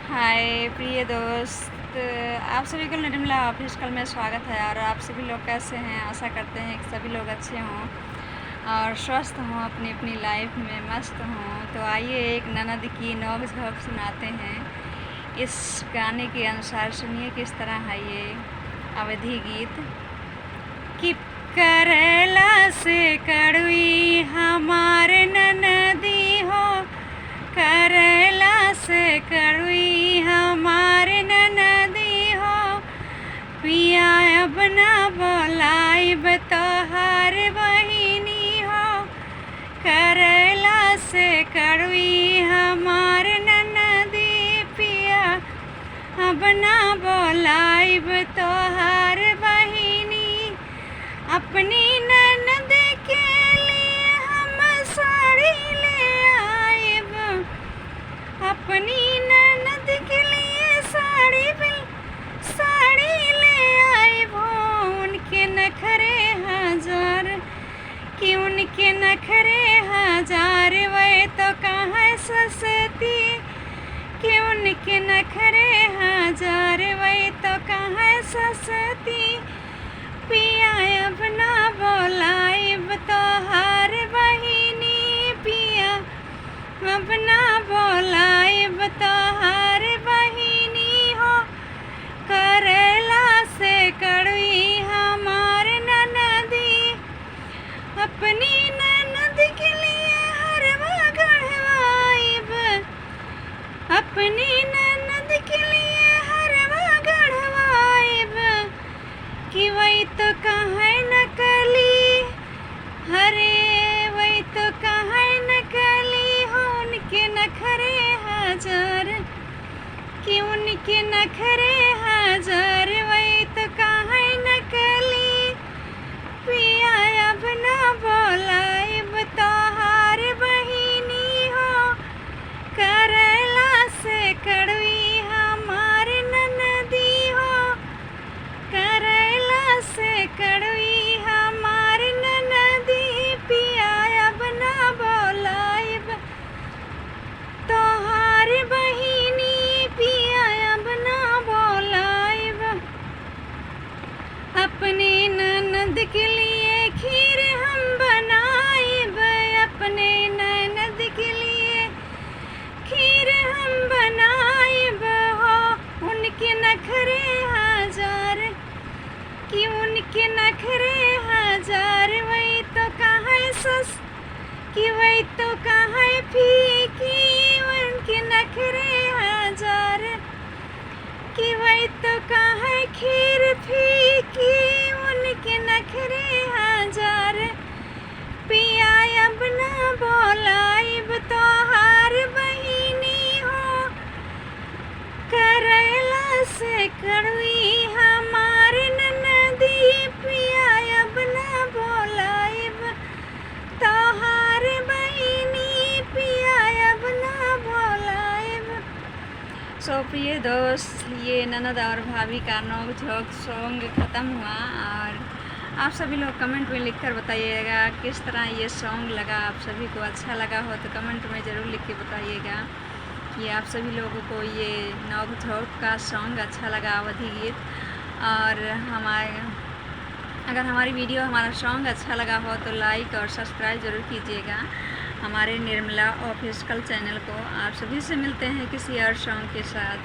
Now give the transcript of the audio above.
हाय प्रिय दोस्त, आप सभी को निर्मला ऑफिशियल में स्वागत है। और आप सभी लोग कैसे हैं? आशा करते हैं कि सभी लोग अच्छे हों और स्वस्थ हों, अपनी अपनी लाइफ में मस्त हों। तो आइए एक ननद की नोक झोंक सुनाते हैं। इस गाने के अनुसार सुनिए किस तरह है ये अवधी गीत। कि करेला से कड़वी हमारे ननदी हो, करेला से कड़वी हमारे ननदी हो, पिया अब ना बोलाइब तोहार बहिनी हो। करेला से कड़वी हमारे ननदी, पिया अब ना बोलाइब तोहार बहिनी। अपनी ननद के लिए हम साड़ी ले आइब, अपनी ननद के लिए साड़ी ले आइब। उनके नखरे हजार, कि उनके नखरे हजार, वह तो कहाँ सस्ती। कि उनके नखरे हजार, वह तो कहाँ सस्ती। पिया अब ना बोलाइब तोहार बहिनी, पिया अब ना बोलाइब तोहार बहिनी हो। करेला से कड़वी हमार ननदी, अपनी ननद के लिए हरवा गढ़वाइब, अपनी ननद के लिए हरवा गढ़वाइब। कि वही तो कहाँ नकली, हरे वही तो कहाँ नकली हो। उनके नखरे हजार, कि उनके नखरे हजार, वही तो कहाँ नकली। पिया अब ना बोलाइब तोहार बहिनी हो। करेला से कड़वी हमार ननदी हो, करेला से कड़वी हमार ननदी। पिया अब ना बोलाइब तोहार बहिनी, पिया अब ना बोलाइब। अपने ननद के लिए खीर हम बनाइब, अपने ननद के लिए खीर हम बनाइब हो। उनके नखरे हजार, कि उनके नखरे हजार, वही तो कहाँ कि वही तो कहाँ फीकी। उनके नखरे हजार, कि वही तो कहाँ खीर फीकी। उनके नखरे हजार, पिया अब ना बोलाइब तोहार बहिनी हो। करेला से कड़वी हमार ननदी, पिया अब ना बोलाइब तोहार बहिनी, पिया अब ना बोलाइब। सो प्रिय दोस्त, ये ननद और भाभी का नोक झोंक सॉन्ग ख़त्म हुआ। और आप सभी लोग कमेंट में लिखकर बताइएगा किस तरह ये सॉन्ग लगा। आप सभी को अच्छा लगा हो तो कमेंट में ज़रूर लिख के बताइएगा कि आप सभी लोगों को ये नोक झोंक का सॉन्ग अच्छा लगा, अवधी गीत। और अगर हमारी वीडियो, हमारा सॉन्ग अच्छा लगा हो तो लाइक और सब्सक्राइब ज़रूर कीजिएगा हमारे निर्मला ऑफिशियल चैनल को। आप सभी से मिलते हैं किसी और सॉन्ग के साथ।